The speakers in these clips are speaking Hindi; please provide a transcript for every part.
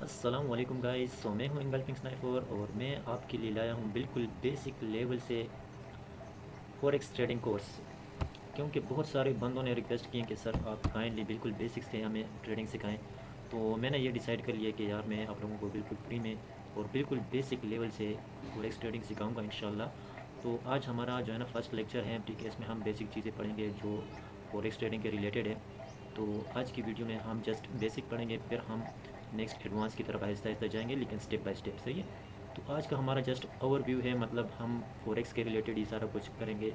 अस्सलाम वालेकुम गाइस। मैं हूं इंगल्फिंग स्नाइपर और मैं आपके लिए लाया हूं बिल्कुल बेसिक लेवल से फॉरेक्स ट्रेडिंग कोर्स। क्योंकि बहुत सारे बंदों ने रिक्वेस्ट किए कि सर आप काइंडली बिल्कुल बेसिक से हमें ट्रेडिंग सिखाएं। तो मैंने ये डिसाइड कर लिया कि यार मैं आप लोगों को बिल्कुल फ्री में और बिल्कुल बेसिक लेवल से फॉरेक्स ट्रेडिंग सिखाऊंगा इंशाल्लाह। तो आज हमारा जो है ना फर्स्ट लेक्चर है, ठीक है। इसमें हम बेसिक चीज़ें पढ़ेंगे जो फॉरेक्स ट्रेडिंग के रिलेटेड है। तो आज की वीडियो में हम जस्ट बेसिक पढ़ेंगे, फिर हम नेक्स्ट एडवांस की तरफ आहिस्ता आहिस्ता जाएंगे, लेकिन स्टेप बाय स्टेप, सही है। तो आज का हमारा जस्ट ओवरव्यू है, मतलब हम फॉरेक्स के रिलेटेड ही सारा कुछ करेंगे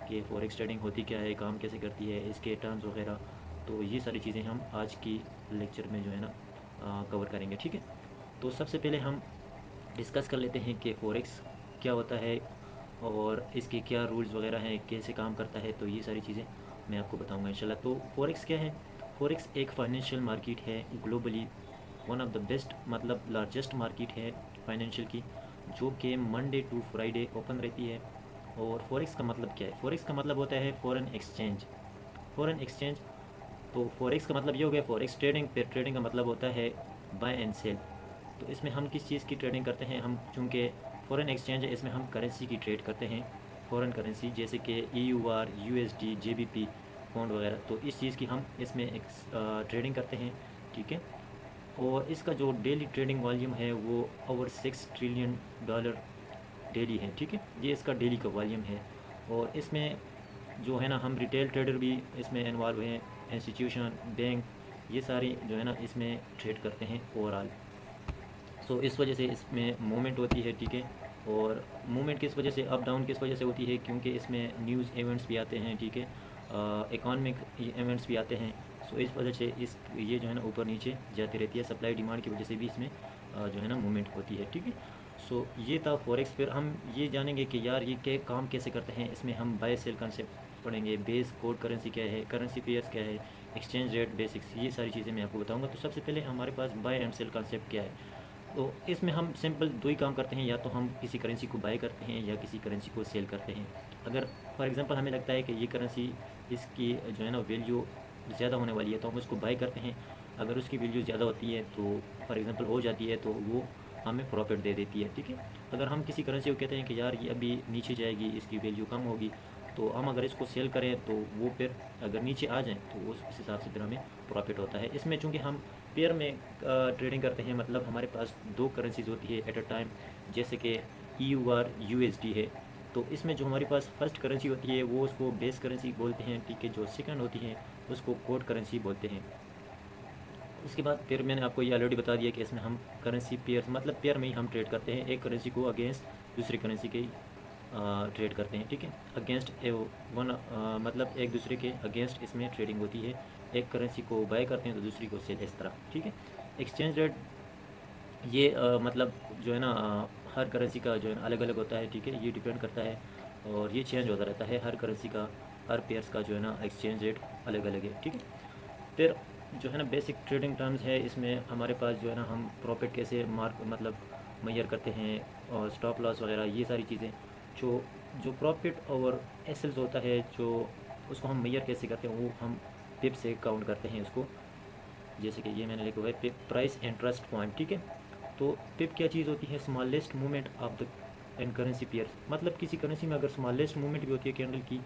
कि फॉरेक्स ट्रेडिंग होती क्या है, काम कैसे करती है, इसके टर्म्स वगैरह। तो ये सारी चीज़ें हम आज की लेक्चर में जो है ना कवर करेंगे, ठीक है। तो सबसे पहले हम डिस्कस कर लेते हैं कि फॉरेक्स क्या होता है और इसके क्या रूल्स वगैरह हैं, कैसे काम करता है। तो ये सारी चीज़ें मैं आपको बताऊंगा इंशाल्लाह। तो फॉरेक्स क्या है? फॉरेक्स एक फाइनेंशियल मार्केट है, globally one of the best मतलब लार्जेस्ट मार्केट है फाइनेंशियल की, जो कि मंडे टू फ्राइडे ओपन रहती है। और फॉरेक्स का मतलब क्या है? फॉरेक्स का मतलब होता है फॉरेन एक्सचेंज। फॉरेन एक्सचेंज, तो फॉरेक्स का मतलब ये हो गया फॉरेक्स ट्रेडिंग। फिर ट्रेडिंग का मतलब होता है बाय एंड सेल। तो इसमें हम किस चीज़ की ट्रेडिंग करते हैं? हम चूँकि फॉरेन एक्सचेंज है, इसमें हम करेंसी की ट्रेड करते हैं, फॉरेन करेंसी, जैसे कि EUR, USD, JBP, पौंड वगैरह। तो इस चीज़ की हम इसमें एक ट्रेडिंग करते हैं, ठीक है। और इसका जो डेली ट्रेडिंग वॉल्यूम है वो ओवर $6 ट्रिलियन डेली है, ठीक है। ये इसका डेली का वॉल्यूम है। और इसमें जो है ना हम रिटेल ट्रेडर भी इसमें इन्वॉल्व हैं, इंस्टीट्यूशन, बैंक, ये सारी जो है ना इसमें ट्रेड करते हैं ओवरऑल। सो इस वजह से इसमें मूवमेंट होती है, ठीक है। और मूवमेंट किस वजह से, अप डाउन किस वजह से होती है? क्योंकि इसमें न्यूज़ इवेंट्स भी आते हैं, ठीक है। इकोनॉमिक इवेंट्स भी आते हैं। सो इस वजह से इस ये जो है ना ऊपर नीचे जाती रहती है, सप्लाई डिमांड की वजह से भी इसमें जो है ना मूवमेंट होती है, ठीक है। सो ये था फॉरेक्स। फिर हम ये जानेंगे कि यार ये क्या काम कैसे करते हैं। इसमें हम बाय सेल कंसेप्ट पढ़ेंगे, बेस कोड करेंसी क्या है, करेंसी पेयर्स क्या है, एक्सचेंज रेट बेसिक्स, ये सारी चीज़ें मैं आपको बताऊंगा। तो सबसे पहले हमारे पास बाय एंड सेल कंसेप्ट क्या है? तो इसमें हम सिंपल दो ही काम करते हैं, या तो हम किसी करेंसी को बाय करते हैं या किसी करेंसी को सेल करते हैं। अगर फॉर एग्जांपल हमें लगता है कि ये करेंसी, इसकी जो है ना वैल्यू ज़्यादा होने वाली है, तो हम उसको बाय करते हैं। अगर उसकी वैल्यू ज़्यादा होती है, तो फॉर एग्जांपल हो जाती है, तो वो हमें प्रॉफिट दे देती है, ठीक है। अगर हम किसी करेंसी को कहते हैं कि यार ये अभी नीचे जाएगी, इसकी वैल्यू कम होगी, तो हम अगर इसको सेल करें तो वो फिर अगर नीचे आ जाए तो उस हिसाब से फिर हमें प्रॉफिट होता है। इसमें चूँकि हम पेयर में ट्रेडिंग करते हैं, मतलब हमारे पास दो करेंसीज होती है एट अ टाइम, जैसे कि EUR, USD है। तो इसमें जो हमारे पास फर्स्ट करेंसी होती है वो उसको बेस करेंसी बोलते हैं, ठीक है। जो सेकंड होती है उसको कोड करेंसी बोलते हैं। उसके बाद फिर मैंने आपको ये ऑलरेडी बता दिया कि इसमें हम करेंसी पेयर, मतलब पेयर में ही हम ट्रेड करते हैं, एक करेंसी को अगेंस्ट दूसरी करेंसी के ट्रेड करते हैं, ठीक है। अगेंस्ट वन, मतलब एक दूसरे के अगेंस्ट इसमें ट्रेडिंग होती है। एक करेंसी को बाय करते हैं तो दूसरी को सेल, इस तरह, ठीक है। एक्सचेंज रेट, ये मतलब जो है ना हर करेंसी का जो है ना अलग अलग होता है, ठीक है। ये डिपेंड करता है और ये चेंज होता रहता है, हर करेंसी का, हर पेयर्स का जो है ना एक्सचेंज रेट अलग अलग है, ठीक है। फिर जो है ना बेसिक ट्रेडिंग टर्म्स है, इसमें हमारे पास जो है ना हम प्रॉफिट कैसे मार्क मतलब मैयर करते हैं, और स्टॉप लॉस वगैरह, ये सारी चीज़ें। जो जो प्रॉफिट और एसेल्स होता है, जो उसको हम मैयर कैसे करते हैं, वो हम पिप से काउंट करते हैं उसको। जैसे कि ये मैंने लिखा हुआ है पिप, प्राइस एंड ट्रस्ट पॉइंट, ठीक है। तो पिप क्या चीज़ होती है? Smallest movement of the in currency pair. मतलब किसी करेंसी में अगर स्मॉलेस्ट मूवमेंट भी होती है कैंडल की,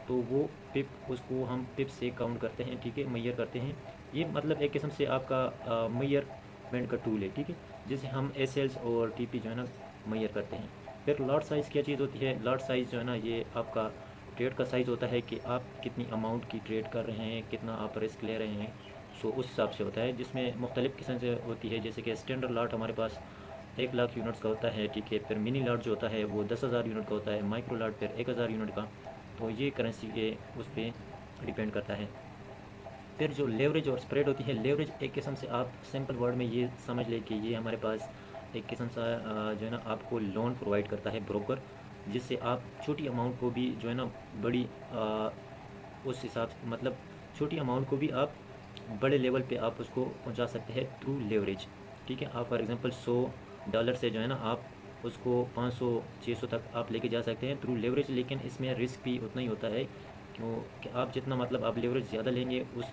तो वो पिप, उसको हम पिप से काउंट करते हैं, ठीक है, मैयर करते हैं। ये मतलब एक किस्म से आपका मैयरमेंट का टूल है, ठीक है। जिसे हम एसेल्स और TP जो है ना मैयर करते हैं। फिर लॉट साइज़ क्या चीज़ होती है? लॉट साइज़ जो है ना ये आपका ट्रेड का साइज़ होता है कि आप कितनी अमाउंट की ट्रेड कर रहे हैं, कितना आप रिस्क ले रहे हैं। सो उस हिसाब से होता है, जिसमें मुख्तलिफ़ किस्म से होती है। जैसे कि स्टैंडर्ड लॉट हमारे पास 1 लाख यूनिट्स का होता है, ठीक है। फिर मिनी लॉट जो होता है वो 10,000 यूनिट का होता है, माइक्रो लॉट फिर 1,000 यूनिट का। तो ये करेंसी के उस पर डिपेंड करता है। फिर जो लेवरेज और स्प्रेड होती है, लेवरेज एक किस्म से आप सिंपल वर्ड में ये समझ लें कि ये हमारे पास एक किस्म सा जो है ना आपको लोन प्रोवाइड करता है ब्रोकर, जिससे आप छोटी अमाउंट को भी जो है ना बड़ी उस हिसाब से, मतलब छोटी अमाउंट को भी आप बड़े लेवल पे आप उसको पहुंचा सकते हैं थ्रू लेवरेज, ठीक है। आप फॉर एग्जांपल $100 से जो है ना आप उसको 500 600 तक आप लेके जा सकते हैं थ्रू लेवरेज। लेकिन इसमें रिस्क भी उतना ही होता है, क्योंकि आप जितना मतलब आप लेवरेज ज़्यादा लेंगे, उस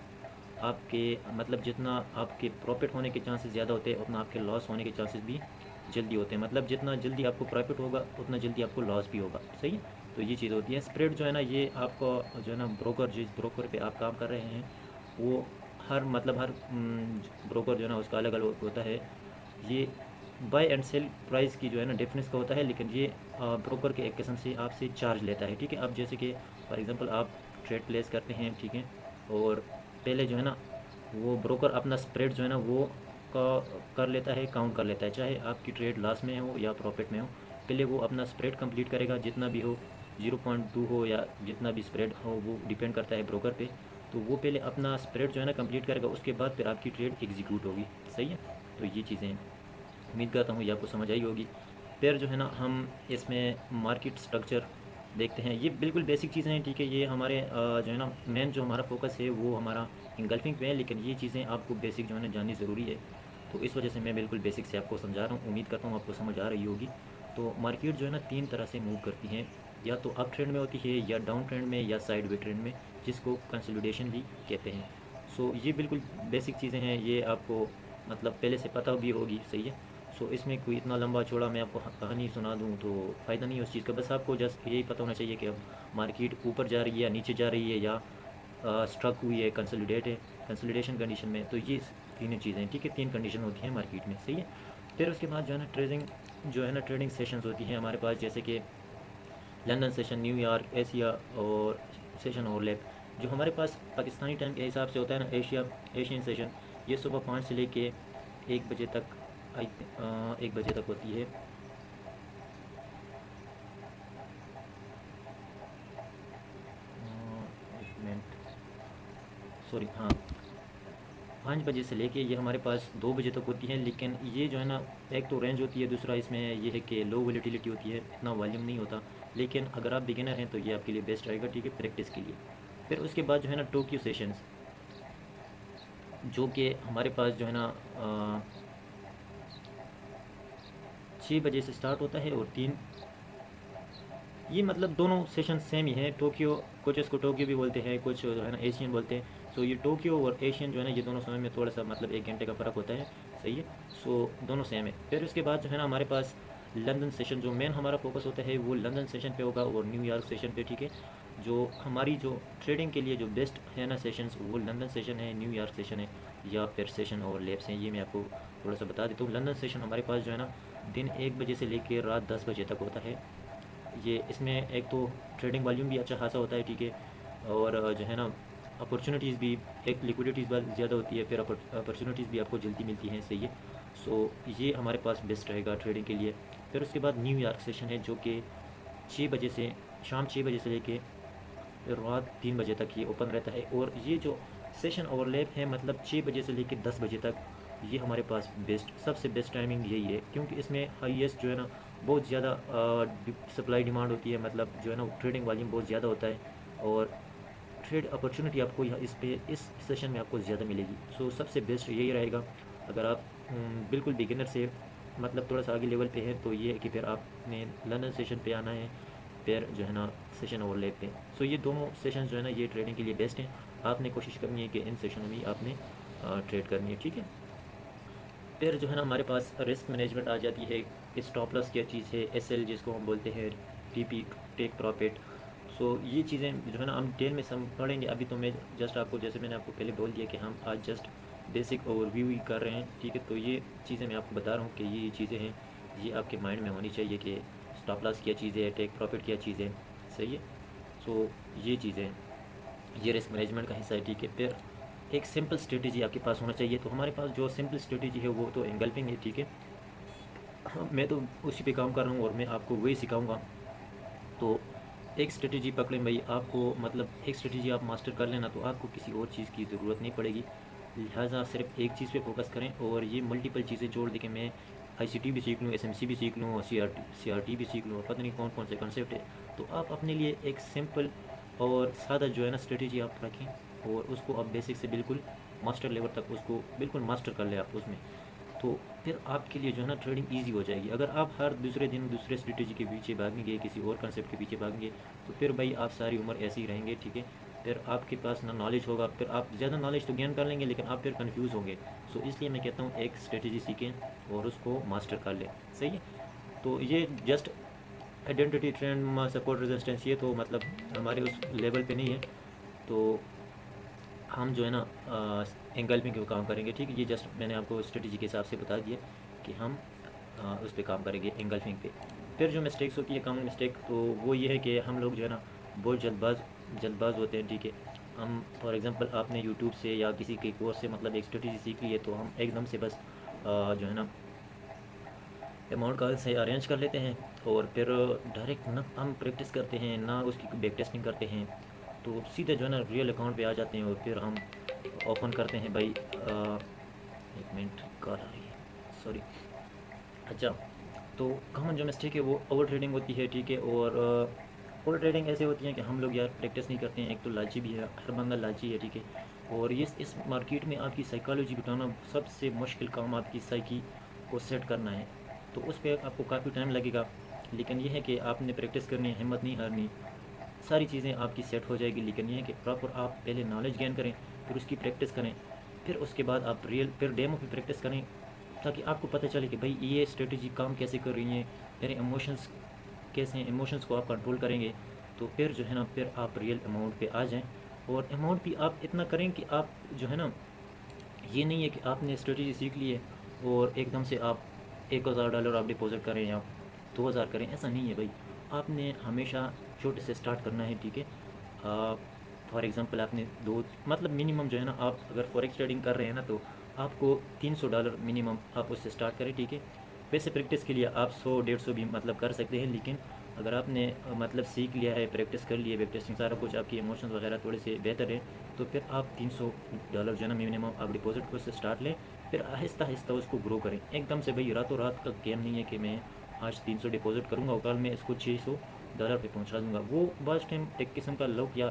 आपके मतलब जितना आपके प्रॉफिट होने के चांसेस ज़्यादा होते हैं उतना आपके लॉस होने के चांसेस भी जल्दी होते हैं। मतलब जितना जल्दी आपको प्रॉफिट होगा उतना जल्दी आपको लॉस भी होगा, सही है। तो ये चीज़ होती है। स्प्रेड जो है ना, ये आपको जो है ना ब्रोकर, जिस ब्रोकर पे आप काम कर रहे हैं वो हर मतलब हर ब्रोकर जो है ना उसका अलग अलग होता है। ये बाय एंड सेल प्राइस की जो है ना डिफरेंस का होता है, लेकिन ये ब्रोकर के एक किस्म से आपसे चार्ज लेता है, ठीक है। अब जैसे कि फॉर एग्जांपल आप ट्रेड प्लेस करते हैं, ठीक है, और पहले जो है ना वो ब्रोकर अपना स्प्रेड जो है ना वो का कर लेता है, काउंट कर लेता है, चाहे आपकी ट्रेड लॉस में हो या प्रॉफिट में हो। पहले वो अपना स्प्रेड कंप्लीट करेगा, जितना भी हो, 0.2 हो या जितना भी स्प्रेड हो, वो डिपेंड करता है ब्रोकर पे। तो वो पहले अपना स्प्रेड जो है ना कंप्लीट करेगा, उसके बाद फिर आपकी ट्रेड एग्जीक्यूट होगी, सही है। तो ये चीज़ें हैं। उम्मीद करता हूँ ये आपको समझ आई होगी। फिर जो है ना हम इसमें मार्केट स्ट्रक्चर देखते हैं। ये बिल्कुल बेसिक चीज़ें हैं, ठीक है। ये हमारे जो है ना मेन जो हमारा फोकस है वो हमारा इंगल्फिंग पे है, लेकिन ये चीज़ें आपको बेसिक जो है ना जाननी ज़रूरी है। तो इस वजह से मैं बिल्कुल बेसिक से आपको समझा रहा हूँ। उम्मीद करता हूँ आपको समझ आ रही होगी। तो मार्केट जो है ना 3 तरह से मूव करती हैं, या तो अप ट्रेंड में होती है, या डाउन ट्रेंड में, या साइडवे ट्रेंड में, जिसको कंसोलिडेशन भी कहते हैं। सो ये बिल्कुल बेसिक चीज़ें हैं, ये आपको मतलब पहले से पता भी होगी, सही है। सो इसमें कोई इतना लंबा चौड़ा मैं आपको कहानी सुना दूँ तो फ़ायदा नहीं है उस चीज़ का। बस आपको जस्ट यही पता होना चाहिए कि अब मार्केट ऊपर जा रही है या नीचे जा रही है, या स्ट्रक हुई है, कंसोलिडेट है, कंसोलिडेशन कंडीशन में। तो ये तीन चीज़ें हैं, ठीक है। 3 कंडीशन होती हैं मार्केट में, सही है। फिर उसके बाद जो है ना ट्रेडिंग, जो है ना ट्रेडिंग सेशंस होती हैं हमारे पास, जैसे कि लंदन सेशन, न्यूयॉर्क, एशिया और सेशन ओवरलैप। जो हमारे पास पाकिस्तानी टाइम के हिसाब से होता है ना, एशियन सेशन, ये सुबह 5 से लेके 1 बजे तक, 1 बजे तक होती है। 1 मिनट, सॉरी, हाँ, 5 बजे से लेके ये हमारे पास 2 बजे तक होती है। लेकिन ये जो है ना, एक तो रेंज होती है, दूसरा इसमें ये है कि लो वोलेटिलिटी होती है, इतना वॉल्यूम नहीं होता। लेकिन अगर आप बिगिनर हैं तो ये आपके लिए बेस्ट रहेगा, ठीक है, प्रैक्टिस के लिए। फिर उसके बाद जो है ना टोक्यो सेशंस, जो कि हमारे पास जो है ना 6 बजे से स्टार्ट होता है, और 3, ये मतलब दोनों सेशन सेम ही हैं। टोक्यो, कुछ इसको टोक्यो भी बोलते हैं, कुछ जो है ना एशियन बोलते हैं। सो ये टोक्यो और एशियन जो है ना, ये दोनों समय में थोड़ा सा मतलब 1 घंटे का फ़र्क होता है, सही है। सो दोनों सेम है। फिर उसके बाद जो है ना हमारे पास लंदन सेशन, जो मेन हमारा फोकस होता है वो लंदन सेशन पे होगा और न्यूयॉर्क सेशन पे, ठीक है। जो हमारी जो ट्रेडिंग के लिए जो बेस्ट है ना सेशंस, वो लंदन सेशन है, न्यूयॉर्क सेशन है, या फिर सेशन ओवरलैप्स हैं। ये मैं आपको थोड़ा सा बता देता हूँ। लंदन सेशन हमारे पास जो है ना दिन 1 बजे से लेकर रात 10 बजे तक होता है। ये इसमें एक तो ट्रेडिंग वॉल्यूम भी अच्छा खासा होता है, ठीक है। और जो है ना अपॉर्चुनिटीज़ भी, एक लिक्विडिटीज़ बहुत ज़्यादा होती है, फिर अपॉर्चुनिटीज़ भी आपको जल्दी मिलती हैं, सही है। सो ये हमारे पास बेस्ट रहेगा ट्रेडिंग के लिए। फिर उसके बाद न्यूयॉर्क सेशन है, जो कि 6 बजे से, शाम 6 बजे से लेके रात 3 बजे तक ये ओपन रहता है। और ये जो सेशन ओवरलैप है, मतलब 6 बजे से लेकर 10 बजे तक, ये हमारे पास बेस्ट, सबसे बेस्ट टाइमिंग यही है, क्योंकि इसमें हाईएस्ट जो है ना बहुत ज़्यादा सप्लाई डिमांड होती है, मतलब जो है ना ट्रेडिंग वॉल्यूम बहुत ज़्यादा होता है, और ट्रेड अपॉर्चुनिटी आपको यहाँ इस सेशन में आपको ज़्यादा मिलेगी। सो सबसे बेस्ट यही रहेगा। अगर आप बिल्कुल बिगिनर से मतलब थोड़ा सा आगे लेवल पे है, तो ये है कि फिर आपने लंदन सेशन पे आना है, फिर जो है ना सेशन ओवरलैप पे। सो ये दोनों सेशन जो है ना ये ट्रेडिंग के लिए बेस्ट हैं। आपने कोशिश करनी है कि इन सेशनों में आपने ट्रेड करनी है, ठीक है। फिर जो है ना हमारे पास रिस्क मैनेजमेंट आ जाती है। स्टॉप लॉस क्या चीज़ है, एसएल जिसको हम बोलते हैं, टीपी, टेक प्रॉफिट। सो ये चीज़ें जो है ना हम डिटेल में सम पढ़ेंगे। अभी तो मैं जस्ट आपको, जैसे मैंने आपको पहले बोल दिया कि हम आज जस्ट बेसिक ओवरव्यू ही कर रहे हैं, ठीक है। तो ये चीज़ें मैं आपको बता रहा हूँ कि ये चीज़ें हैं, ये आपके माइंड में होनी चाहिए कि स्टॉप लॉस क्या चीज़ है, टेक प्रॉफिट क्या चीज़ है, सही है। सो ये चीज़ें, ये रिस्क मैनेजमेंट का हिस्सा है, ठीक है। फिर एक सिंपल स्ट्रेटेजी आपके पास होना चाहिए। तो हमारे पास जो सिंपल स्ट्रेटेजी है वो तो एंगल्फिंग है, ठीक है। हाँ, मैं तो उसी पे काम कर रहा हूँ और मैं आपको वही सिखाऊंगा। तो एक स्ट्रेटेजी पकड़ें भाई, आपको मतलब एक स्ट्रेटेजी आप मास्टर कर लेना तो आपको किसी और चीज़ की ज़रूरत नहीं पड़ेगी। लिहाजा सिर्फ एक चीज़ पे फोकस करें, और ये मल्टीपल चीज़ें जोड़ दें कि मैं आईसीटी भी सीख लूँ, एसएमसी भी सीख लूँ, और सीआरटी भी सीख लूँ, और पता नहीं कौन कौन से कॉन्सेप्ट है। तो आप अपने लिए एक सिंपल और सादा जो है ना स्ट्रेटेजी आप रखें, और उसको आप बेसिक से बिल्कुल मास्टर लेवल तक उसको बिल्कुल मास्टर कर लें आप उसमें। तो फिर आपके लिए जो है ना ट्रेडिंग ईजी हो जाएगी। अगर आप हर दूसरे दिन दूसरे स्ट्रेटेजी के पीछे भागेंगे, किसी और कंसेप्ट के पीछे भागेंगे, तो फिर भाई आप सारी उम्र ऐसे ही रहेंगे, ठीक है। फिर आपके पास ना नॉलेज होगा, फिर आप ज़्यादा नॉलेज तो गेन कर लेंगे लेकिन आप फिर कंफ्यूज होंगे। सो इसलिए मैं कहता हूँ एक स्ट्रेटजी सीखें और उसको मास्टर कर लें। सही है। तो ये just identity trend support resistance ये तो मतलब हमारे उस लेवल पे नहीं है। तो हम जो है ना एंगल्फिंग पे काम करेंगे। ठीक है, ये जस्ट मैंने आपको स्ट्रेटजी के हिसाब से बता दिया कि हम उस पे काम करेंगे एंगल्फिंग पे। फिर जो मिस्टेक्स होती है कॉमन मिस्टेक, तो वो ये है कि हम लोग जो है ना बहुत जल्दबाज होते हैं। ठीक है, हम फॉर एग्जांपल आपने यूट्यूब से या किसी के कोर्स से मतलब एक स्ट्रेटजी सीख ली है, तो हम एकदम से बस जो है ना अमाउंट का से अरेंज कर लेते हैं और फिर डायरेक्ट ना हम प्रैक्टिस करते हैं ना उसकी बैक टेस्टिंग करते हैं। तो सीधे जो है ना रियल अकाउंट पे आ जाते हैं और फिर हम ओपन करते हैं भाई। एक मिनट कॉल आ रही है, सॉरी। अच्छा, तो कॉमन जो मिस्टेक है वो ओवर ट्रेडिंग होती है। ठीक है, और ओवर ट्रेडिंग ऐसे होती है कि हम लोग यार प्रैक्टिस नहीं करते हैं। एक तो लालची भी है, हर बंदा लालची है। ठीक है, और ये इस मार्केट में आपकी साइकोलॉजी बिठाना सबसे मुश्किल काम, आपकी साइकी को सेट करना है। तो उस पर आपको काफ़ी टाइम लगेगा, लेकिन यह है कि आपने प्रैक्टिस करनी है, हिम्मत नहीं हारनी। सारी चीज़ें आपकी सेट हो जाएगी, लेकिन यह है कि प्रॉपर आप पहले नॉलेज गेन करें, फिर उसकी प्रैक्टिस करें, फिर उसके बाद आप रियल फिर डेमो पे प्रैक्टिस करें, ताकि आपको पता चले कि भाई ये स्ट्रेटजी काम कैसे कर रही है, मेरे इमोशंस कैसे हैं, इमोशंस को आप कंट्रोल करेंगे। तो फिर जो है ना फिर आप रियल अमाउंट पे आ जाएं। और अमाउंट भी आप इतना करें कि आप जो है ना, ये नहीं है कि आपने स्ट्रेटजी सीख ली है और एकदम से आप $1000 आप डिपॉजिट करें या 2000 करें, ऐसा नहीं है भाई। आपने हमेशा छोटे से स्टार्ट करना है। ठीक है, फॉर एग्ज़ाम्पल आपने दो मतलब मिनिमम जो है ना, आप अगर फॉरेक्स ट्रेडिंग कर रहे हैं ना, तो आपको $300 मिनिमम आप उससे स्टार्ट करें। ठीक है, वैसे प्रैक्टिस के लिए आप 100-150 भी मतलब कर सकते हैं, लेकिन अगर आपने मतलब सीख लिया है, प्रैक्टिस कर ली है, बैक टेस्टिंग सारा कुछ, आपकी इमोशंस वगैरह थोड़े से बेहतर है, तो फिर आप $300 जो है ना मिनिमम आप डिपॉजिट को उससे स्टार्ट लें। फिर आहिस्ता आहिस्ता उसको ग्रो करें। एकदम से भाई रातों रात का गेम नहीं है कि मैं आज 300 डिपॉजिट करूँगा और कल मैं इसको $600 पे पहुँचा दूँगा। वो बस टाइम एक किस्म का लक या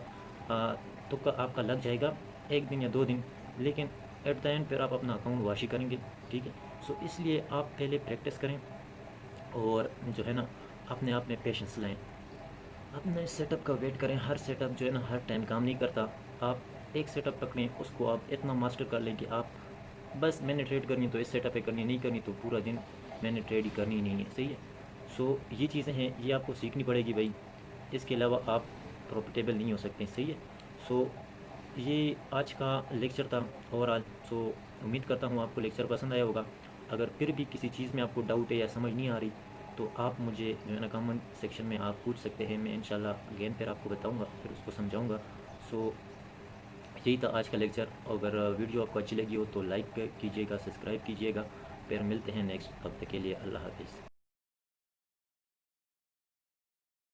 तुक्का आपका लग जाएगा, एक दिन या 2 दिन, लेकिन एट द एंड फिर आप अपना अकाउंट वाशी करेंगे। ठीक है, सो इसलिए आप पहले प्रैक्टिस करें और जो है ना अपने आप में पेशेंस लाएं, अपने सेटअप का वेट करें। हर सेटअप जो है ना हर टाइम काम नहीं करता। आप एक सेटअप पकड़ें, उसको आप इतना मास्टर कर लें कि आप बस मैंने ट्रेड करनी तो इस सेटअप पे करनी, नहीं करनी तो पूरा दिन मैंने ट्रेड ही करनी ही नहीं है। सही है। सो ये चीज़ें हैं, ये आपको सीखनी पड़ेगी भाई, इसके अलावा आप प्रॉफिटेबल नहीं हो सकते। सही है। सो ये आज का लेक्चर था ओवरऑल। सो उम्मीद करता हूँ आपको लेक्चर पसंद आया होगा। अगर फिर भी किसी चीज़ में आपको डाउट है या समझ नहीं आ रही, तो आप मुझे जो है ना कमेंट सेक्शन में आप पूछ सकते हैं। मैं इंशाल्लाह अगेन फिर आपको बताऊंगा, फिर उसको समझाऊंगा। सो यही था आज का लेक्चर। अगर वीडियो आपको अच्छी लगी हो तो लाइक कीजिएगा, सब्सक्राइब कीजिएगा। फिर मिलते हैं नेक्स्ट। तब तक के लिए अल्लाह हाफिज़।